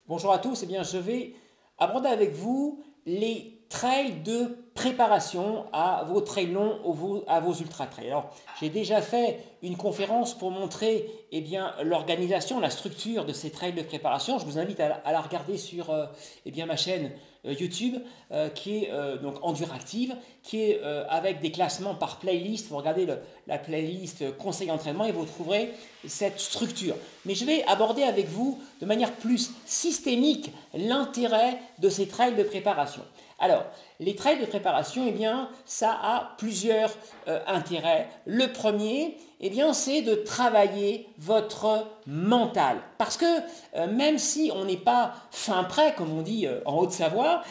Bonjour à tous, je vais aborder avec vous les trails de préparation à vos trails longs ou à vos ultra trails. Alors, j'ai déjà fait une conférence pour montrer l'organisation, la structure de ces trails de préparation. Je vous invite à la regarder sur ma chaîne YouTube qui est donc Enduractive, qui est avec des classements par playlist. Vous regardez la playlist conseil entraînement et vous trouverez cette structure. Mais je vais aborder avec vous de manière plus systémique l'intérêt de ces trails de préparation. Alors, les trails de préparation, ça a plusieurs intérêts. Le premier, c'est de travailler votre mental. Parce que même si on n'est pas fin prêt, comme on dit en Haute-Savoie,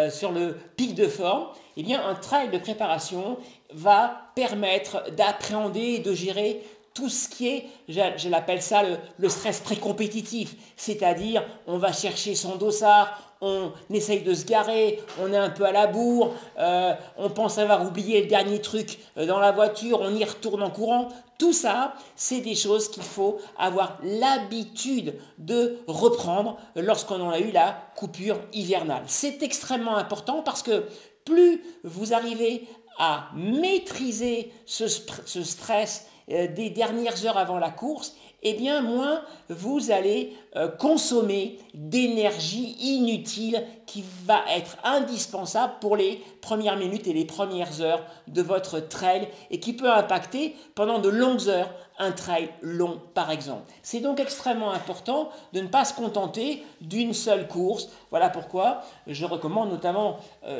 sur le pic de forme, un trail de préparation va permettre d'appréhender et de gérer tout ce qui est, je l'appelle ça le stress pré-compétitif, c'est-à-dire on va chercher son dossard, on essaye de se garer, on est un peu à la bourre, on pense avoir oublié le dernier truc dans la voiture, on y retourne en courant. Tout ça, c'est des choses qu'il faut avoir l'habitude de reprendre lorsqu'on a eu la coupure hivernale. C'est extrêmement important parce que plus vous arrivez à maîtriser ce stress des dernières heures avant la course, moins vous allez consommer d'énergie inutile qui va être indispensable pour les premières minutes et les premières heures de votre trail et qui peut impacter pendant de longues heures un trail long par exemple. C'est donc extrêmement important de ne pas se contenter d'une seule course. Voilà pourquoi je recommande notamment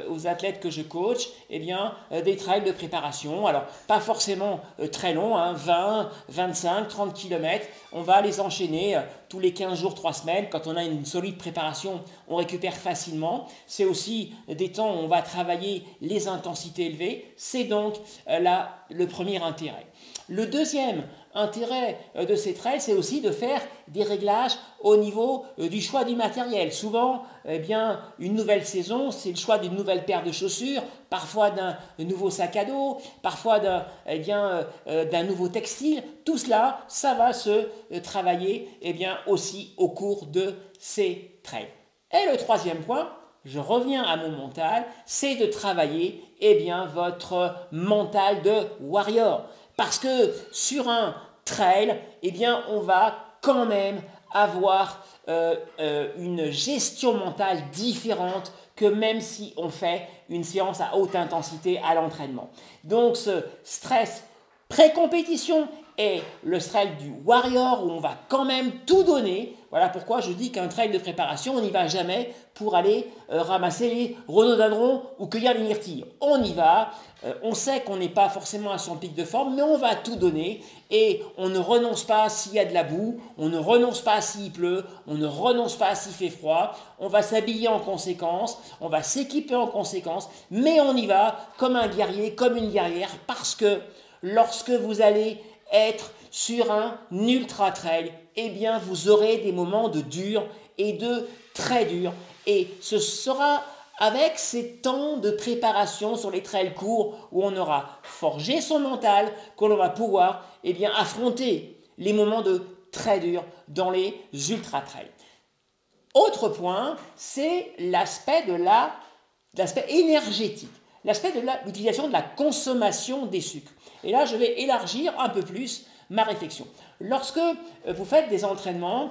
aux athlètes que je coach des trails de préparation. Alors pas forcément très longs, 20, 25, 30 km. On va les enchaîner tous les 15 jours, 3 semaines. Quand on a une solide préparation, on récupère facilement. C'est aussi des temps où on va travailler les intensités élevées. C'est donc le premier intérêt. Le deuxième intérêt de ces trails, c'est aussi de faire des réglages au niveau du choix du matériel. Souvent, une nouvelle saison, c'est le choix d'une nouvelle paire de chaussures, parfois d'un nouveau sac à dos, parfois d'un nouveau textile. Tout cela, ça va se travailler aussi au cours de ces trails. Et le troisième point, je reviens à mon mental, c'est de travailler votre mental de warrior. Parce que sur un trail, on va quand même avoir une gestion mentale différente que même si on fait une séance à haute intensité à l'entraînement. Donc ce stress pré-compétition et le stress du warrior où on va quand même tout donner. Voilà pourquoi je dis qu'un trail de préparation, on n'y va jamais pour aller ramasser les rhododendrons ou cueillir les myrtilles. On y va, on sait qu'on n'est pas forcément à son pic de forme, mais on va tout donner et on ne renonce pas s'il y a de la boue, on ne renonce pas s'il pleut, on ne renonce pas s'il fait froid, on va s'habiller en conséquence, on va s'équiper en conséquence, mais on y va comme un guerrier, comme une guerrière, parce que lorsque vous allez être sur un ultra trail, vous aurez des moments de dur et de très dur. Et ce sera avec ces temps de préparation sur les trails courts où on aura forgé son mental qu'on va pouvoir affronter les moments de très dur dans les ultra trails. Autre point, c'est l'aspect énergétique. L'aspect de l'utilisation de la consommation des sucres. Et là, je vais élargir un peu plus ma réflexion. Lorsque vous faites des entraînements,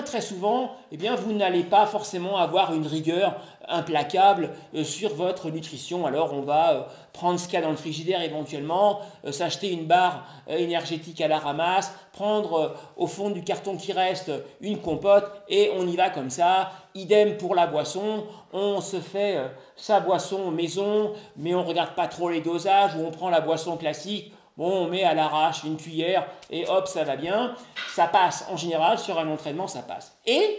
très souvent, vous n'allez pas forcément avoir une rigueur implacable sur votre nutrition. Alors, on va prendre ce qu'il y a dans le frigidaire éventuellement, s'acheter une barre énergétique à la ramasse, prendre au fond du carton qui reste une compote et on y va comme ça. Idem pour la boisson, on se fait sa boisson maison, mais on ne regarde pas trop les dosages, ou on prend la boisson classique. Bon, on met à l'arrache une cuillère et hop, ça va bien. Ça passe en général, sur un entraînement, ça passe. Et,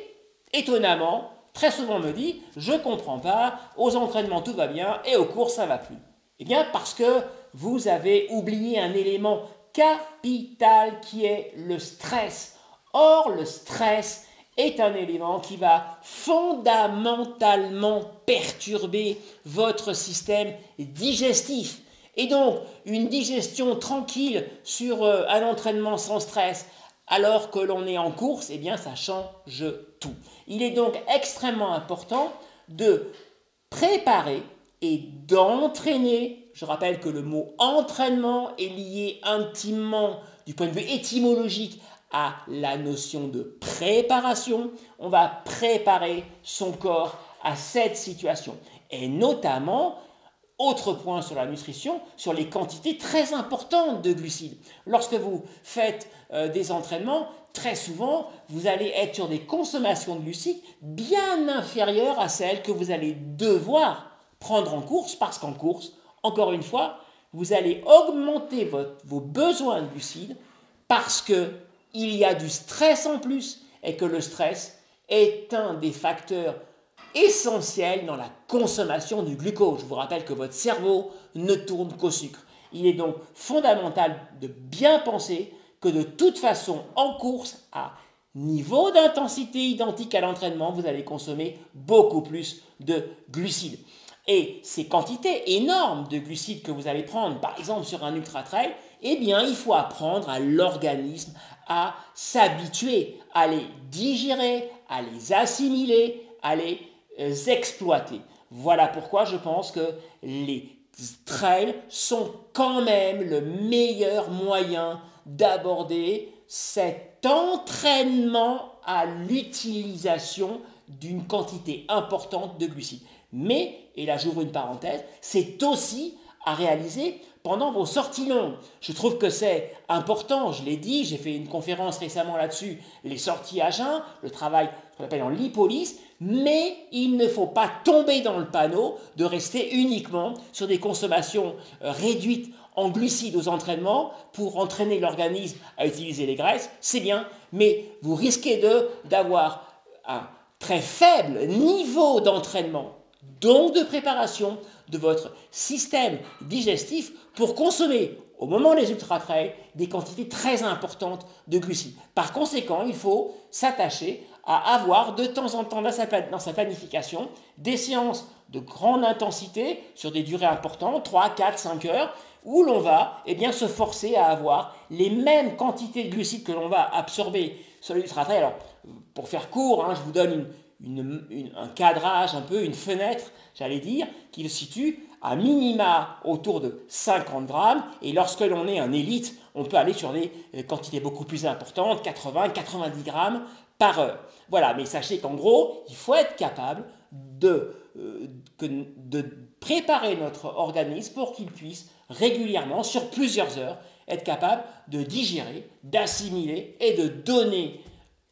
étonnamment, très souvent on me dit, je ne comprends pas, aux entraînements tout va bien et aux courses ça ne va plus. Parce que vous avez oublié un élément capital qui est le stress. Or, le stress est un élément qui va fondamentalement perturber votre système digestif. Et donc, une digestion tranquille sur un entraînement sans stress alors que l'on est en course, eh bien ça change tout. Il est donc extrêmement important de préparer et d'entraîner. Je rappelle que le mot entraînement est lié intimement du point de vue étymologique à la notion de préparation. On va préparer son corps à cette situation. Et notamment, autre point sur la nutrition, sur les quantités très importantes de glucides. Lorsque vous faites des entraînements, très souvent, vous allez être sur des consommations de glucides bien inférieures à celles que vous allez devoir prendre en course, parce qu'en course, encore une fois, vous allez augmenter vos besoins de glucides parce qu'il y a du stress en plus et que le stress est un des facteurs essentiels dans la consommation du glucose. Je vous rappelle que votre cerveau ne tourne qu'au sucre. Il est donc fondamental de bien penser que de toute façon, en course, à niveau d'intensité identique à l'entraînement, vous allez consommer beaucoup plus de glucides. Et ces quantités énormes de glucides que vous allez prendre, par exemple sur un ultra-trail, eh bien, il faut apprendre à l'organisme à s'habituer, à les digérer, à les assimiler, à les exploiter. Voilà pourquoi je pense que les trails sont quand même le meilleur moyen d'aborder cet entraînement à l'utilisation d'une quantité importante de glucides. Mais, et là j'ouvre une parenthèse, c'est aussi à réaliser pendant vos sorties longues. Je trouve que c'est important, je l'ai dit, j'ai fait une conférence récemment là-dessus, les sorties à jeun, le travail qu'on appelle en lipolyse, mais il ne faut pas tomber dans le panneau de rester uniquement sur des consommations réduites en glucides aux entraînements pour entraîner l'organisme à utiliser les graisses, c'est bien, mais vous risquez d'avoir un très faible niveau d'entraînement, donc de préparation de votre système digestif pour consommer au moment des ultra-trails des quantités très importantes de glucides. Par conséquent, il faut s'attacher à avoir de temps en temps dans sa planification des séances de grande intensité sur des durées importantes, 3, 4, 5 heures, où l'on va se forcer à avoir les mêmes quantités de glucides que l'on va absorber sur l'ultra-trail. Alors, pour faire court, je vous donne un cadrage, un peu une fenêtre, j'allais dire, qui le situe à minima autour de 50 grammes. Et lorsque l'on est un élite, on peut aller sur des quantités beaucoup plus importantes, 80-90 grammes par heure. Voilà, mais sachez qu'en gros, il faut être capable de préparer notre organisme pour qu'il puisse régulièrement, sur plusieurs heures, être capable de digérer, d'assimiler et de donner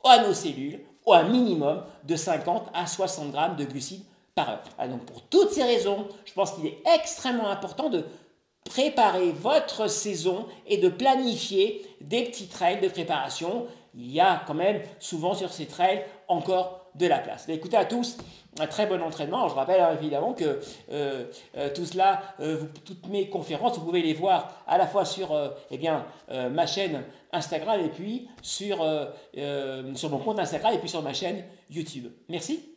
à nos cellules un minimum de 50 à 60 grammes de glucides par heure. Donc pour toutes ces raisons, je pense qu'il est extrêmement important de préparer votre saison et de planifier des petits trails de préparation. Il y a quand même souvent sur ces trails encore de la place. Mais écoutez à tous, un très bon entraînement. Alors, je rappelle évidemment que tout cela, toutes mes conférences, vous pouvez les voir à la fois sur ma chaîne Instagram et puis sur mon compte Instagram et puis sur ma chaîne YouTube. Merci.